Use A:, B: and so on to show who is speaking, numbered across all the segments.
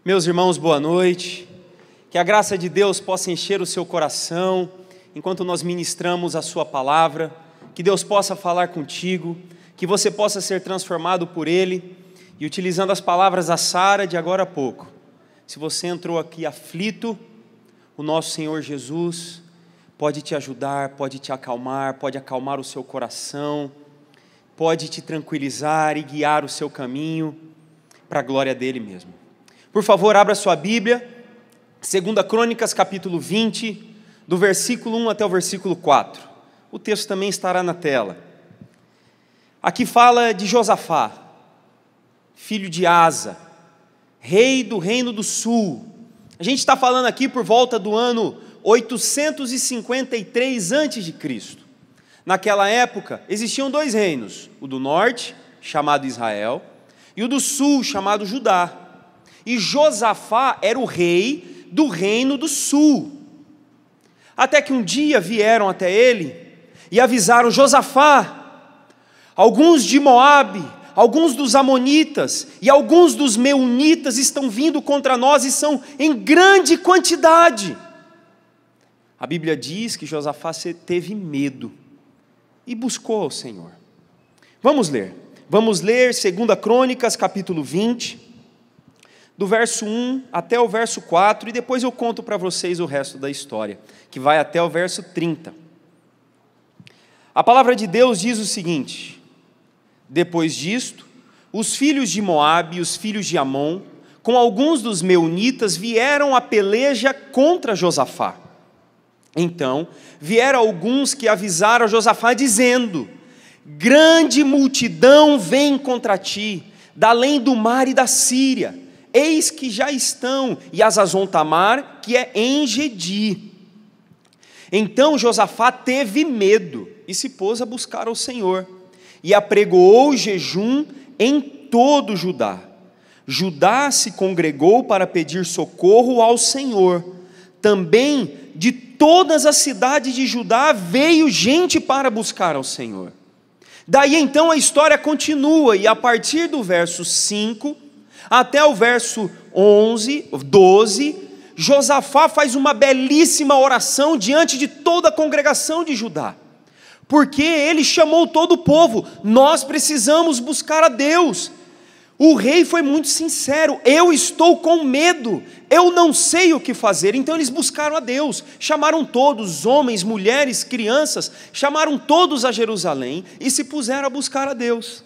A: Meus irmãos, boa noite. Que a graça de Deus possa encher o seu coração enquanto nós ministramos a sua palavra. Que Deus possa falar contigo, que você possa ser transformado por Ele. E utilizando as palavras da Sara de agora a pouco, se você entrou aqui aflito, o nosso Senhor Jesus pode te ajudar, pode te acalmar, pode acalmar o seu coração, pode te tranquilizar e guiar o seu caminho para a glória dEle mesmo. Por favor, abra sua Bíblia, 2 Crônicas capítulo 20, do versículo 1 até o versículo 4. O texto também estará na tela. Aqui fala de Josafá, filho de Asa, rei do reino do sul. A gente está falando aqui por volta do ano 853 a.C. Naquela época existiam dois reinos, o do norte, chamado Israel, e o do sul, chamado Judá. E Josafá era o rei do reino do sul. Até que um dia vieram até ele e avisaram: Josafá, alguns de Moabe, alguns dos amonitas e alguns dos meunitas estão vindo contra nós e são em grande quantidade. A Bíblia diz que Josafá teve medo e buscou ao Senhor. Vamos ler 2 Crônicas capítulo 20, do verso 1 até o verso 4, e depois eu conto para vocês o resto da história, que vai até o verso 30. A palavra de Deus diz o seguinte: depois disto, os filhos de Moabe e os filhos de Amon, com alguns dos meunitas, vieram a peleja contra Josafá. Então, vieram alguns que avisaram a Josafá, dizendo: grande multidão vem contra ti, da além do mar e da Síria. Eis que já estão, e Hazazon Tamar, que é em Gedi. Então Josafá teve medo e se pôs a buscar ao Senhor, e apregoou jejum em todo Judá. Judá se congregou para pedir socorro ao Senhor. Também de todas as cidades de Judá veio gente para buscar ao Senhor. Daí então a história continua, e a partir do verso 5 até o verso 12, Josafá faz uma belíssima oração diante de toda a congregação de Judá, porque ele chamou todo o povo: nós precisamos buscar a Deus. O rei foi muito sincero: eu estou com medo, eu não sei o que fazer. Então eles buscaram a Deus, chamaram todos, homens, mulheres, crianças, chamaram todos a Jerusalém e se puseram a buscar a Deus.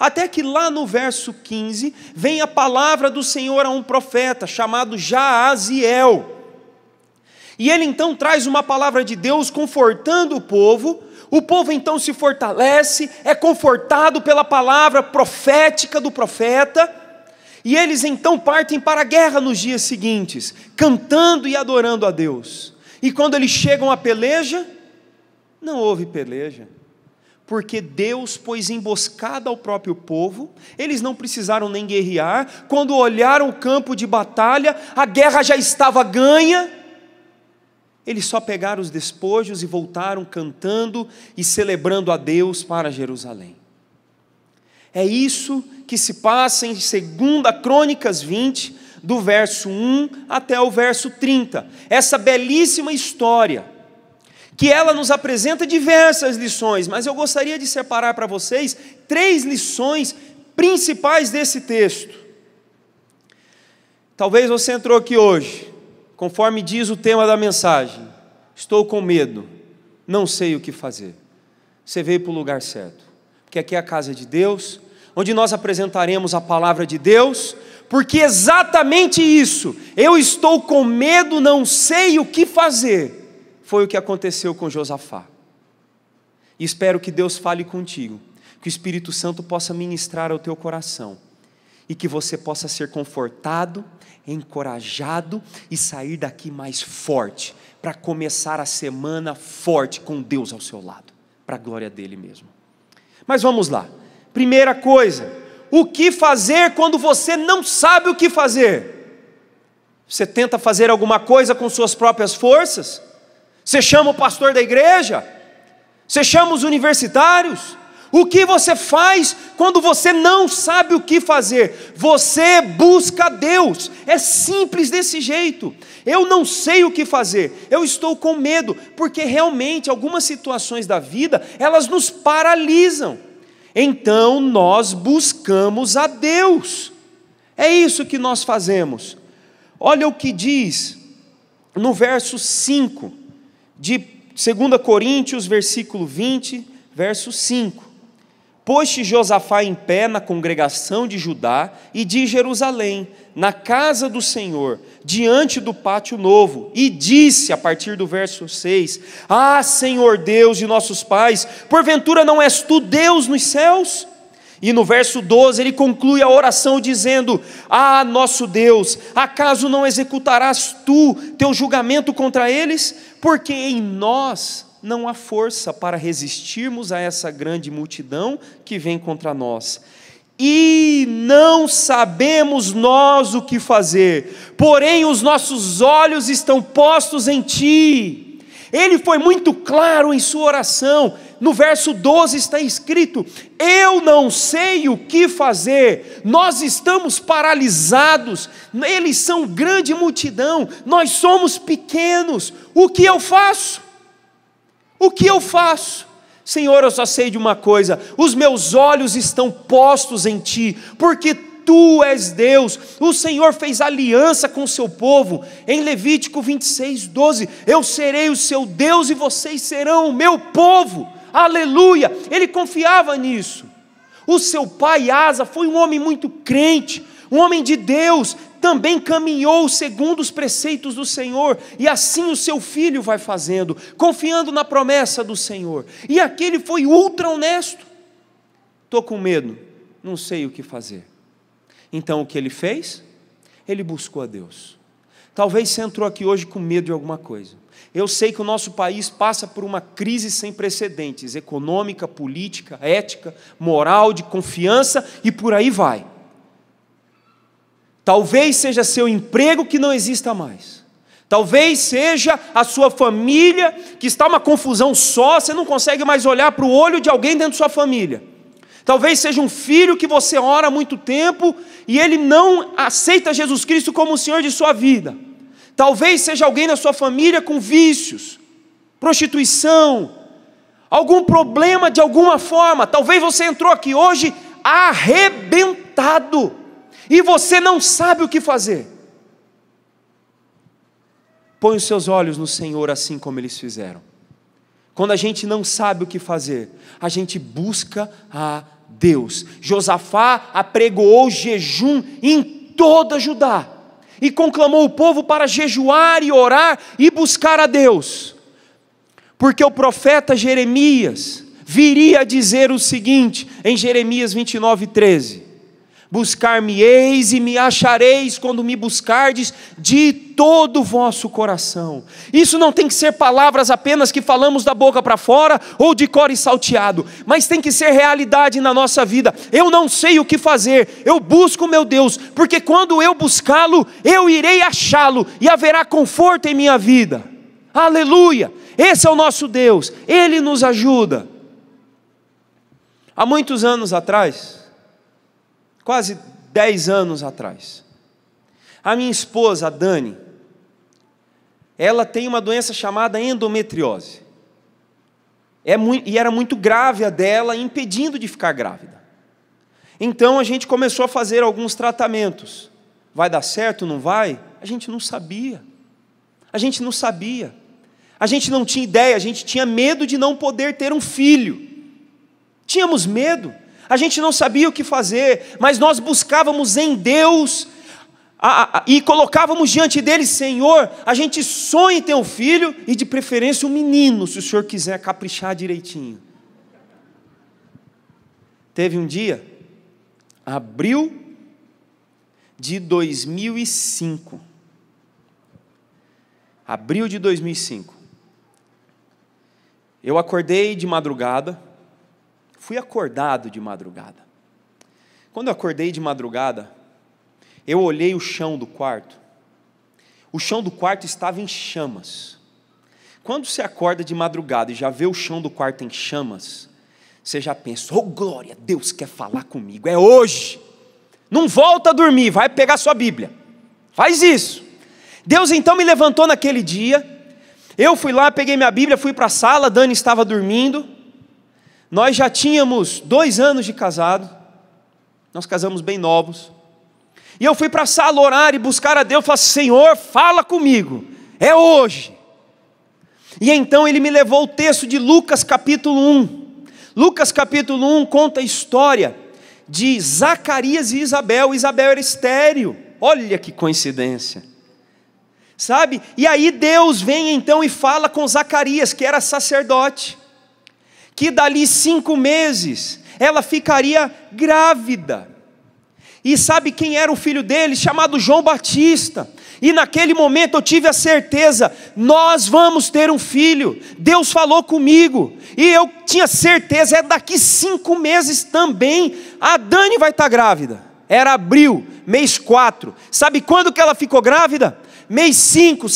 A: Até que lá no verso 15, vem a palavra do Senhor a um profeta chamado Jaaziel. E ele então traz uma palavra de Deus confortando o povo então se fortalece, é confortado pela palavra profética do profeta, e eles então partem para a guerra nos dias seguintes, cantando e adorando a Deus. E quando eles chegam à peleja, não houve peleja, porque Deus pôs emboscada ao próprio povo, eles não precisaram nem guerrear. Quando olharam o campo de batalha, a guerra já estava ganha, eles só pegaram os despojos e voltaram cantando e celebrando a Deus para Jerusalém. É isso que se passa em 2 Crônicas 20, do verso 1 até o verso 30, essa belíssima história, que ela nos apresenta diversas lições, mas eu gostaria de separar para vocês 3 lições principais desse texto. Talvez você entrou aqui hoje, conforme diz o tema da mensagem: estou com medo, não sei o que fazer. Você veio para o lugar certo, porque aqui é a casa de Deus, onde nós apresentaremos a palavra de Deus, porque exatamente isso, eu estou com medo, não sei o que fazer, foi o que aconteceu com Josafá. E espero que Deus fale contigo, que o Espírito Santo possa ministrar ao teu coração, e que você possa ser confortado, encorajado e sair daqui mais forte, para começar a semana forte com Deus ao seu lado, para a glória dele mesmo. Mas vamos lá. Primeira coisa, o que fazer quando você não sabe o que fazer? Você tenta fazer alguma coisa com suas próprias forças? Você chama o pastor da igreja? Você chama os universitários? O que você faz quando você não sabe o que fazer? Você busca Deus. É simples desse jeito. Eu não sei o que fazer, eu estou com medo, porque realmente algumas situações da vida, elas nos paralisam. Então nós buscamos a Deus. É isso que nós fazemos. Olha o que diz no verso 5 de 2 Coríntios, versículo 20, verso 5. Pôs-se Josafá em pé na congregação de Judá e de Jerusalém, na casa do Senhor, diante do pátio novo, e disse, a partir do verso 6, Ah, Senhor Deus de nossos pais, porventura não és tu Deus nos céus? E no verso 12 ele conclui a oração dizendo, Ah, nosso Deus, acaso não executarás tu teu julgamento contra eles? Porque em nós não há força para resistirmos a essa grande multidão que vem contra nós. E não sabemos nós o que fazer, porém os nossos olhos estão postos em Ti. Ele foi muito claro em sua oração. No verso 12 está escrito, eu não sei o que fazer, nós estamos paralisados, eles são grande multidão, nós somos pequenos, o que eu faço? O que eu faço? Senhor, eu só sei de uma coisa, os meus olhos estão postos em Ti, porque Tu és Deus. O Senhor fez aliança com o seu povo, em Levítico 26, 12, eu serei o seu Deus e vocês serão o meu povo, aleluia, ele confiava nisso. O seu pai Asa foi um homem muito crente, um homem de Deus, também caminhou segundo os preceitos do Senhor, e assim o seu filho vai fazendo, confiando na promessa do Senhor. E aquele foi ultra honesto. Estou com medo, não sei o que fazer. Então o que ele fez? Ele buscou a Deus. Talvez você entrou aqui hoje com medo de alguma coisa. Eu sei que o nosso país passa por uma crise sem precedentes, econômica, política, ética, moral, de confiança, e por aí vai. Talvez seja seu emprego que não exista mais. Talvez seja a sua família que está uma confusão só, você não consegue mais olhar para o olho de alguém dentro da sua família. Talvez seja um filho que você ora há muito tempo e ele não aceita Jesus Cristo como o Senhor de sua vida. Talvez seja alguém na sua família com vícios, prostituição, algum problema de alguma forma. Talvez você entrou aqui hoje arrebentado e você não sabe o que fazer. Põe os seus olhos no Senhor assim como eles fizeram. Quando a gente não sabe o que fazer, a gente busca a Deus. Josafá apregoou jejum em toda Judá e conclamou o povo para jejuar e orar e buscar a Deus, porque o profeta Jeremias viria a dizer o seguinte em Jeremias 29:13: buscar-me-eis e me achareis quando me buscardes de todo o vosso coração. Isso não tem que ser palavras apenas que falamos da boca para fora ou de cor e salteado, mas tem que ser realidade na nossa vida. Eu não sei o que fazer, eu busco o meu Deus, porque quando eu buscá-lo, eu irei achá-lo e haverá conforto em minha vida. Aleluia! Esse é o nosso Deus, Ele nos ajuda. Há muitos anos atrás, quase 10 anos atrás, a minha esposa, a Dani, ela tem uma doença chamada endometriose. E era muito grave a dela, impedindo de ficar grávida. Então a gente começou a fazer alguns tratamentos. Vai dar certo, não vai? A gente não sabia. A gente não sabia. A gente não tinha ideia, a gente tinha medo de não poder ter um filho. Tínhamos medo. A gente não sabia o que fazer, mas nós buscávamos em Deus e colocávamos diante dele: Senhor, a gente sonha em ter um filho e de preferência um menino, se o Senhor quiser caprichar direitinho. Teve um dia, abril de 2005, eu acordei de madrugada. Fui acordado de madrugada. Quando eu acordei de madrugada, eu olhei o chão do quarto. O chão do quarto estava em chamas. Quando você acorda de madrugada e já vê o chão do quarto em chamas, você já pensa, oh glória, Deus quer falar comigo, é hoje. Não volta a dormir, vai pegar sua Bíblia, faz isso. Deus então me levantou naquele dia, eu fui lá, peguei minha Bíblia, fui para a sala, Dani estava dormindo, nós já tínhamos 2 anos de casado, nós casamos bem novos, e eu fui para a sala orar e buscar a Deus, falei, Senhor, fala comigo, é hoje. E então ele me levou o texto de Lucas capítulo 1, Lucas capítulo 1 conta a história de Zacarias e Isabel. Isabel era estéril, olha que coincidência, sabe? E aí Deus vem então e fala com Zacarias, que era sacerdote, que dali 5 meses ela ficaria grávida. E sabe quem era o filho dele? Chamado João Batista. E naquele momento eu tive a certeza, nós vamos ter um filho. Deus falou comigo, e eu tinha certeza, daqui 5 meses também, a Dani vai estar grávida. Era abril, mês 4, sabe quando que ela ficou grávida? Mês 5,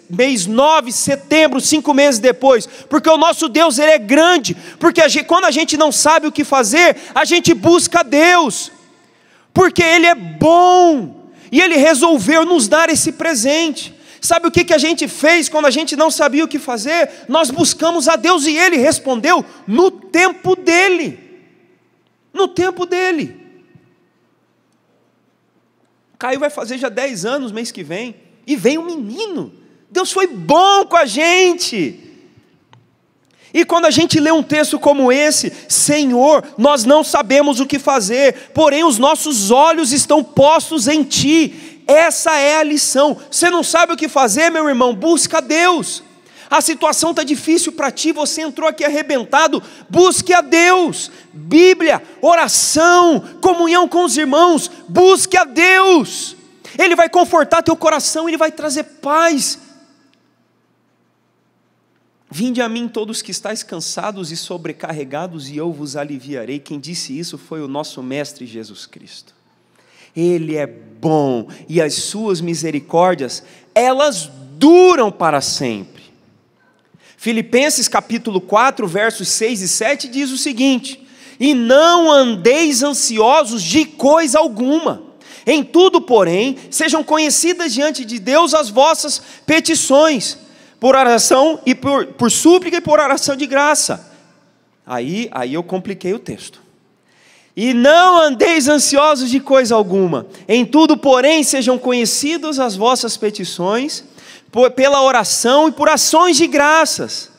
A: mês 9, setembro, 5 meses depois, porque o nosso Deus ele é grande, porque quando a gente não sabe o que fazer, a gente busca Deus, porque Ele é bom, e Ele resolveu nos dar esse presente. Sabe o que a gente fez quando a gente não sabia o que fazer? Nós buscamos a Deus e Ele respondeu no tempo dEle. No tempo dEle. Caio vai fazer já 10 anos mês que vem, e vem um menino. Deus foi bom com a gente. E quando a gente lê um texto como esse, Senhor, nós não sabemos o que fazer, porém os nossos olhos estão postos em Ti. Essa é a lição. Você não sabe o que fazer, meu irmão? Busca Deus. A situação está difícil para ti, você entrou aqui arrebentado, busque a Deus. Bíblia, oração, comunhão com os irmãos, busque a Deus. Ele vai confortar teu coração, Ele vai trazer paz. Vinde a mim todos que estáis cansados e sobrecarregados, e eu vos aliviarei. Quem disse isso foi o nosso Mestre Jesus Cristo. Ele é bom, e as suas misericórdias, elas duram para sempre. Filipenses capítulo 4, versos 6 e 7 diz o seguinte: e não andeis ansiosos de coisa alguma, em tudo porém, sejam conhecidas diante de Deus as vossas petições, por oração e por súplica e por oração de graça. Aí eu compliquei o texto. E não andeis ansiosos de coisa alguma, em tudo porém sejam conhecidas as vossas petições, pela oração e por ações de graças,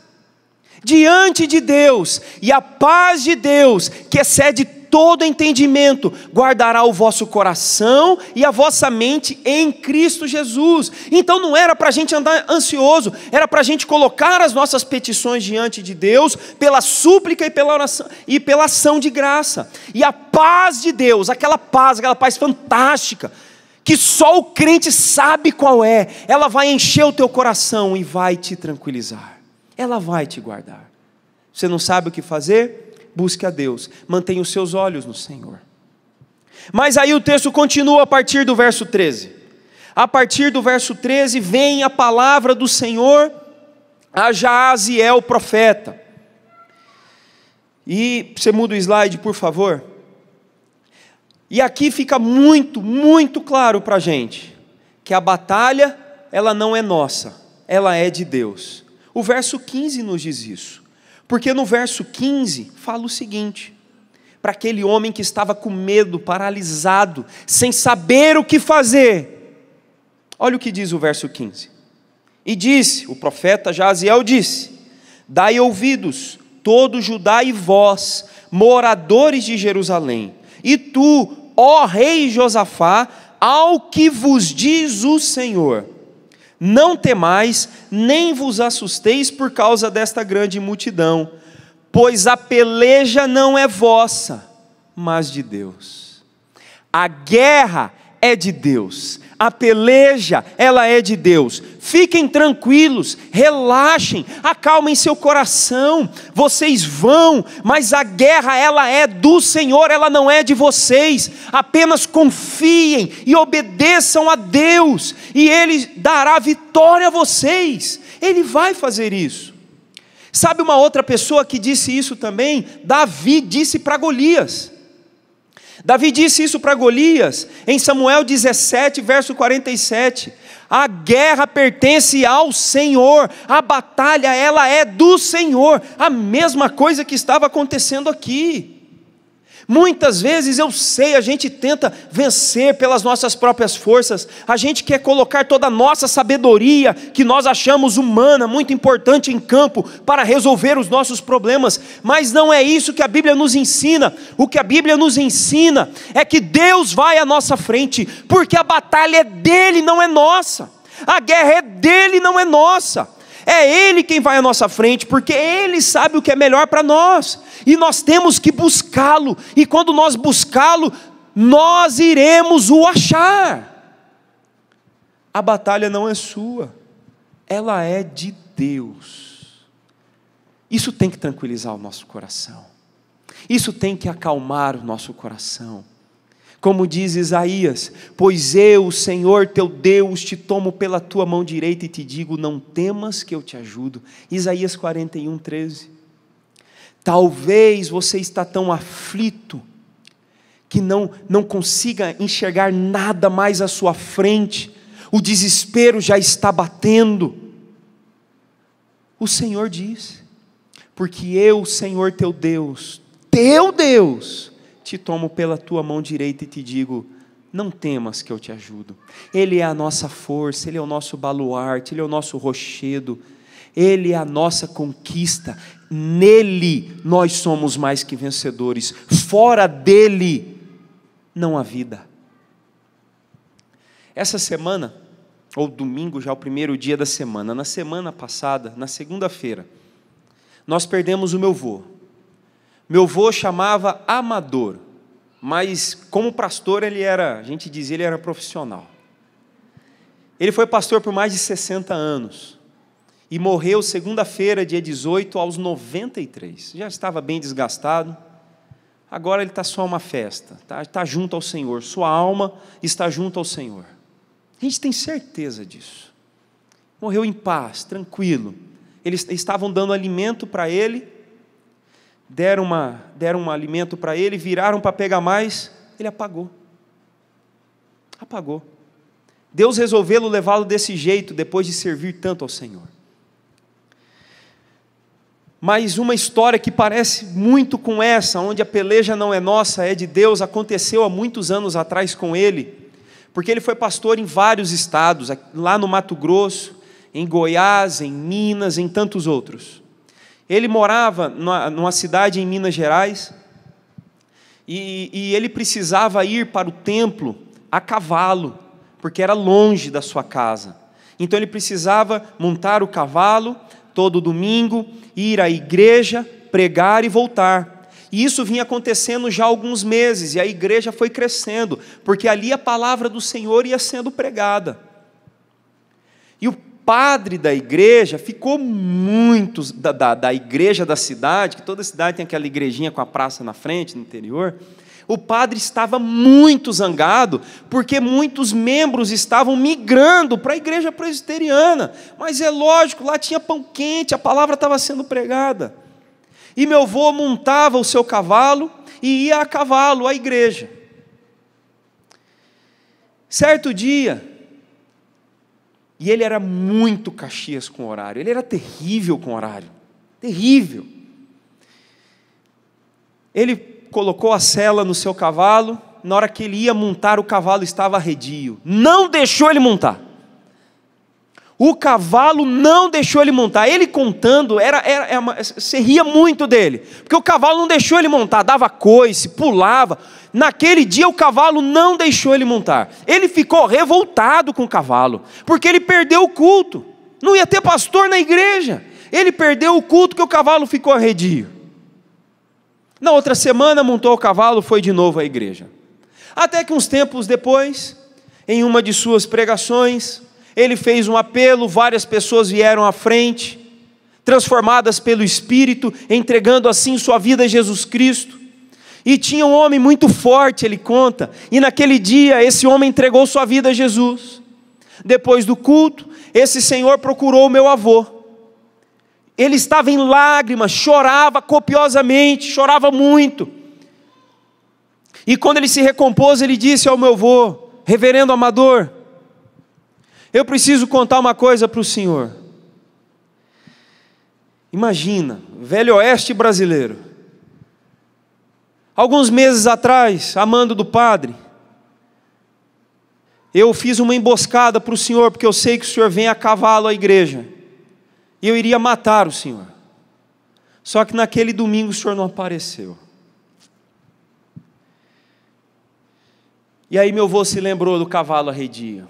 A: diante de Deus, e a paz de Deus, que excede todo entendimento, guardará o vosso coração e a vossa mente em Cristo Jesus. Então não era para a gente andar ansioso, era para a gente colocar as nossas petições diante de Deus, pela súplica e pela oração, e pela ação de graça, e a paz de Deus, aquela paz fantástica, que só o crente sabe qual é, ela vai encher o teu coração e vai te tranquilizar, ela vai te guardar. Você não sabe o que fazer? Busque a Deus, mantenha os seus olhos no Senhor. Mas aí o texto continua a partir do verso 13. A partir do verso 13 vem a palavra do Senhor a Jaaziel profeta. E você muda o slide, por favor. E aqui fica muito, muito claro para a gente, que a batalha, ela não é nossa, ela é de Deus. O verso 15 nos diz isso. Porque no verso 15 fala o seguinte, para aquele homem que estava com medo, paralisado, sem saber o que fazer. Olha o que diz o verso 15. E disse, o profeta Jaaziel disse: dai ouvidos, todo Judá e vós, moradores de Jerusalém, e tu, ó rei Josafá, ao que vos diz o Senhor. Não temais, nem vos assusteis por causa desta grande multidão, pois a peleja não é vossa, mas de Deus. A guerra é de Deus, a peleja, ela é de Deus. Fiquem tranquilos, relaxem, acalmem seu coração, vocês vão, mas a guerra ela é do Senhor, ela não é de vocês. Apenas confiem e obedeçam a Deus, e Ele dará vitória a vocês, Ele vai fazer isso. Sabe uma outra pessoa que disse isso também? Davi disse para Golias. Davi disse isso para Golias em Samuel 17, verso 47. A guerra pertence ao Senhor, a batalha ela é do Senhor. A mesma coisa que estava acontecendo aqui. Muitas vezes eu sei, a gente tenta vencer pelas nossas próprias forças, a gente quer colocar toda a nossa sabedoria, que nós achamos humana, muito importante em campo, para resolver os nossos problemas, mas não é isso que a Bíblia nos ensina. O que a Bíblia nos ensina é que Deus vai à nossa frente, porque a batalha é dele, não é nossa, a guerra é dele, não é nossa. É Ele quem vai à nossa frente, porque Ele sabe o que é melhor para nós, e nós temos que buscá-lo, e quando nós buscá-lo, nós iremos o achar. A batalha não é sua, ela é de Deus. Isso tem que tranquilizar o nosso coração, isso tem que acalmar o nosso coração. Como diz Isaías: pois eu, Senhor teu Deus, te tomo pela tua mão direita e te digo, não temas que eu te ajudo. Isaías 41, 13. Talvez você está tão aflito, que não consiga enxergar nada mais à sua frente, o desespero já está batendo. O Senhor diz: porque eu, Senhor teu Deus, te tomo pela tua mão direita e te digo, não temas que eu te ajudo. Ele é a nossa força, Ele é o nosso baluarte, Ele é o nosso rochedo, Ele é a nossa conquista, nele nós somos mais que vencedores, fora dele não há vida. Essa semana, ou domingo já o primeiro dia da semana, na semana passada, na segunda-feira, nós perdemos o meu vô. Meu avô chamava Amador, mas como pastor a gente dizia, ele era profissional. Ele foi pastor por mais de 60 anos, e morreu segunda-feira, dia 18, aos 93, já estava bem desgastado, agora ele está só uma festa, está junto ao Senhor, sua alma está junto ao Senhor, a gente tem certeza disso. Morreu em paz, tranquilo, eles estavam dando alimento para ele, deram um alimento para ele, viraram para pegar mais, ele apagou. Deus resolveu levá-lo desse jeito, depois de servir tanto ao Senhor. Mas uma história que parece muito com essa, onde a peleja não é nossa, é de Deus, aconteceu há muitos anos atrás com ele, porque ele foi pastor em vários estados, lá no Mato Grosso, em Goiás, em Minas, em tantos outros. Ele morava numa cidade em Minas Gerais, e ele precisava ir para o templo a cavalo, porque era longe da sua casa. Então ele precisava montar o cavalo todo domingo, ir à igreja, pregar e voltar. E isso vinha acontecendo já há alguns meses, e a igreja foi crescendo, porque ali a palavra do Senhor ia sendo pregada. E o padre da igreja ficou muito, da igreja da cidade, que toda cidade tem aquela igrejinha com a praça na frente, no interior. O padre estava muito zangado, porque muitos membros estavam migrando para a igreja presbiteriana, mas é lógico, lá tinha pão quente, a palavra estava sendo pregada, e meu avô montava o seu cavalo, e ia a cavalo à igreja. Certo dia, e ele era muito Caxias com o horário, ele era terrível com o horário, terrível. Ele colocou a sela no seu cavalo, na hora que ele ia montar, o cavalo estava arredio, não deixou ele montar. O cavalo não deixou ele montar. Ele contando, você ria muito dele, porque o cavalo não deixou ele montar, dava coice, pulava. Naquele dia o cavalo não deixou ele montar. Ele ficou revoltado com o cavalo, porque ele perdeu o culto. Não ia ter pastor na igreja. Ele perdeu o culto que o cavalo ficou arredio. Na outra semana montou o cavalo, foi de novo à igreja. Até que uns tempos depois, em uma de suas pregações, ele fez um apelo, várias pessoas vieram à frente, transformadas pelo Espírito, entregando assim sua vida a Jesus Cristo. E tinha um homem muito forte, ele conta, e naquele dia esse homem entregou sua vida a Jesus. Depois do culto, esse senhor procurou o meu avô. Ele estava em lágrimas, chorava copiosamente, chorava muito. E quando ele se recompôs, ele disse ao meu avô: reverendo Amador, eu preciso contar uma coisa para o senhor. Imagina, Velho Oeste brasileiro. Alguns meses atrás, a mando do padre, eu fiz uma emboscada para o senhor, porque eu sei que o senhor vem a cavalo à igreja. E eu iria matar o senhor. Só que naquele domingo o senhor não apareceu. E aí meu avô se lembrou do cavalo arredio.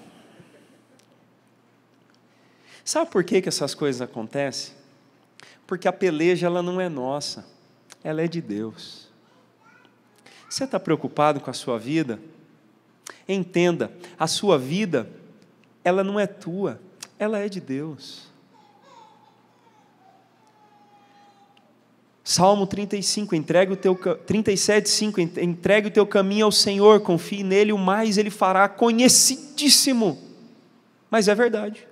A: Sabe por que essas coisas acontecem? Porque a peleja ela não é nossa, ela é de Deus. Você está preocupado com a sua vida? Entenda, a sua vida, ela não é tua, ela é de Deus. Salmo 35, 37:5, entregue o teu caminho ao Senhor, confie nele, o mais ele fará. Conhecidíssimo, mas é verdade.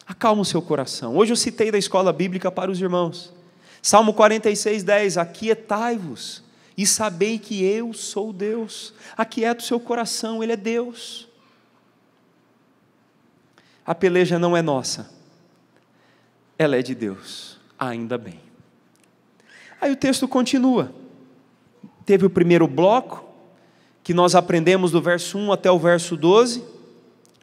A: Acalma o seu coração. Hoje eu citei da escola bíblica para os irmãos, Salmo 46:10, aquietai-vos e sabei que eu sou Deus. Aquieta o seu coração, Ele é Deus. A peleja não é nossa, ela é de Deus. Ainda bem. Aí o texto continua. Teve o primeiro bloco, que nós aprendemos do verso 1 até o verso 12.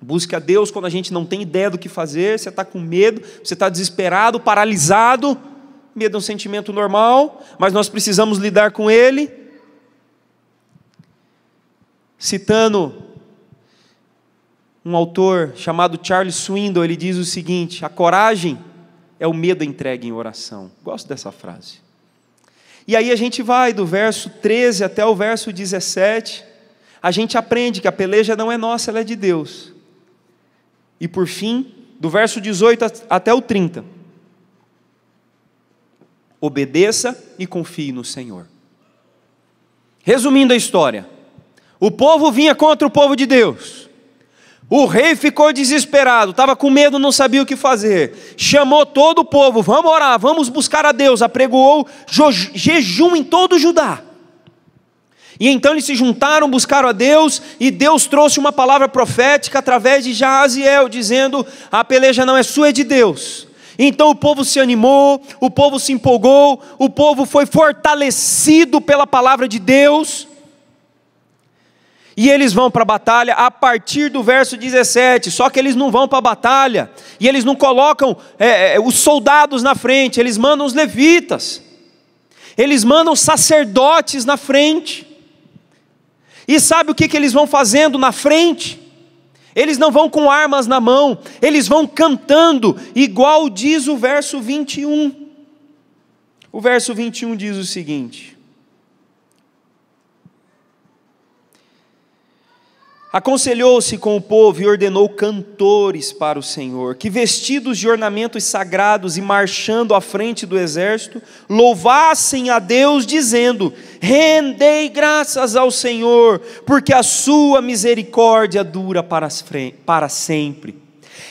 A: Busque a Deus quando a gente não tem ideia do que fazer, você está com medo, você está desesperado, paralisado. Medo é um sentimento normal, mas nós precisamos lidar com ele. Citando um autor chamado Charles Swindoll, ele diz o seguinte: a coragem é o medo entregue em oração. Gosto dessa frase. E aí a gente vai do verso 13 até o verso 17, a gente aprende que a peleja não é nossa, ela é de Deus. E por fim, do verso 18 até o 30, obedeça e confie no Senhor. Resumindo a história, o povo vinha contra o povo de Deus. O rei ficou desesperado, estava com medo, não sabia o que fazer. Chamou todo o povo: vamos orar, vamos buscar a Deus. Apregoou jejum em todo o Judá. E então eles se juntaram, buscaram a Deus, e Deus trouxe uma palavra profética através de Jaziel, dizendo: a peleja não é sua, é de Deus. Então o povo se animou, o povo se empolgou, o povo foi fortalecido pela palavra de Deus. E eles vão para a batalha a partir do verso 17, só que eles não vão para a batalha, e eles não colocam os soldados na frente, eles mandam os levitas, eles mandam os sacerdotes na frente. E sabe o que eles vão fazendo na frente? Eles não vão com armas na mão, eles vão cantando, igual diz o verso 21. O verso 21 diz o seguinte: aconselhou-se com o povo e ordenou cantores para o Senhor, que vestidos de ornamentos sagrados e marchando à frente do exército, louvassem a Deus dizendo: rendei graças ao Senhor, porque a sua misericórdia dura para sempre.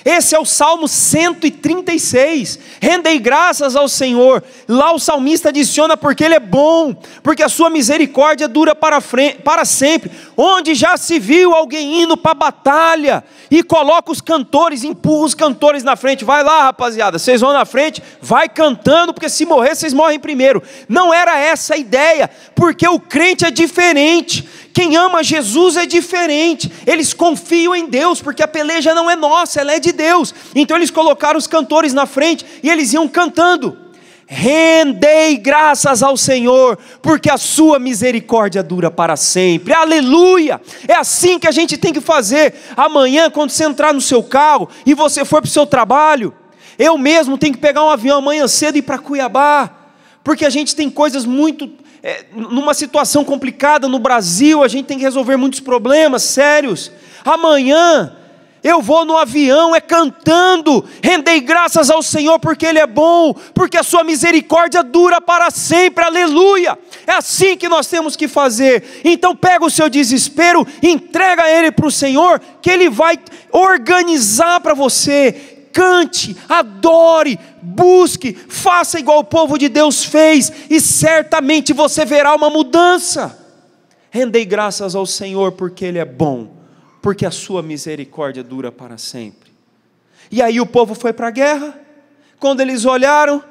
A: Esse é o Salmo 136, rendei graças ao Senhor. Lá o salmista adiciona: porque Ele é bom, porque a sua misericórdia dura para sempre. Onde já se viu alguém indo para a batalha e coloca os cantores, empurra os cantores na frente: vai lá rapaziada, vocês vão na frente, vai cantando, porque se morrer vocês morrem primeiro. Não era essa a ideia, porque o crente é diferente. Quem ama Jesus é diferente, eles confiam em Deus, porque a peleja não é nossa, ela é de Deus. Então eles colocaram os cantores na frente, e eles iam cantando: rendei graças ao Senhor, porque a sua misericórdia dura para sempre. Aleluia! É assim que a gente tem que fazer. Amanhã, quando você entrar no seu carro, e você for para o seu trabalho, eu mesmo tenho que pegar um avião amanhã cedo e ir para Cuiabá, porque a gente tem coisas muito... numa situação complicada no Brasil, a gente tem que resolver muitos problemas sérios. Amanhã eu vou no avião cantando: rendei graças ao Senhor, porque Ele é bom, porque a sua misericórdia dura para sempre. Aleluia! É assim que nós temos que fazer. Então pega o seu desespero, entrega ele para o Senhor, que Ele vai organizar para você. cante, adore, busque, faça igual o povo de Deus fez, e certamente você verá uma mudança. Rendei graças ao Senhor porque Ele é bom, porque a sua misericórdia dura para sempre. E aí o povo foi para a guerra. Quando eles olharam,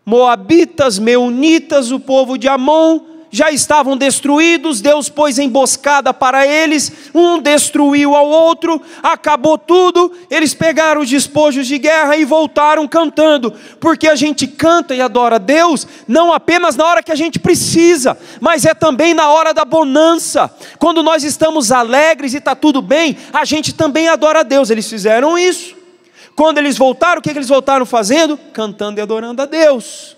A: moabitas, meunitas, o povo de Amon, já estavam destruídos. Deus pôs emboscada para eles, um destruiu ao outro, acabou tudo. Eles pegaram os despojos de guerra e voltaram cantando, porque a gente canta e adora Deus, não apenas na hora que a gente precisa, mas é também na hora da bonança, quando nós estamos alegres e está tudo bem, a gente também adora a Deus. Eles fizeram isso. Quando eles voltaram, o que eles voltaram fazendo? Cantando e adorando a Deus.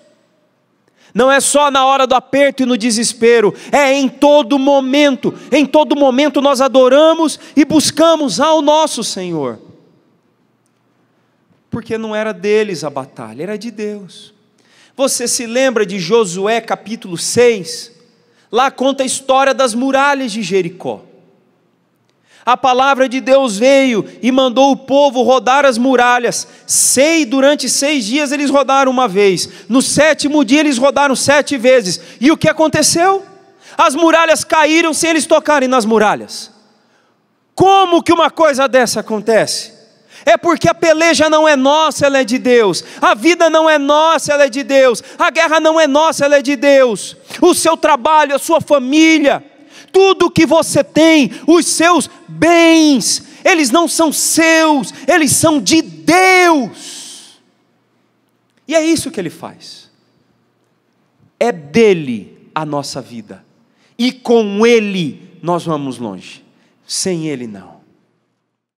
A: Não é só na hora do aperto e no desespero, é em todo momento nós adoramos e buscamos ao nosso Senhor. Porque não era deles a batalha, era de Deus. Você se lembra de Josué capítulo 6? Lá conta a história das muralhas de Jericó. A palavra de Deus veio e mandou o povo rodar as muralhas. Durante 6 dias eles rodaram uma vez. No 7º dia eles rodaram 7 vezes. E o que aconteceu? As muralhas caíram sem eles tocarem nas muralhas. Como que uma coisa dessa acontece? É porque a peleja não é nossa, ela é de Deus. A vida não é nossa, ela é de Deus. A guerra não é nossa, ela é de Deus. O seu trabalho, a sua família, tudo que você tem, os seus bens, eles não são seus, eles são de Deus. E é isso que Ele faz. É dele a nossa vida, e com Ele nós vamos longe, sem Ele não.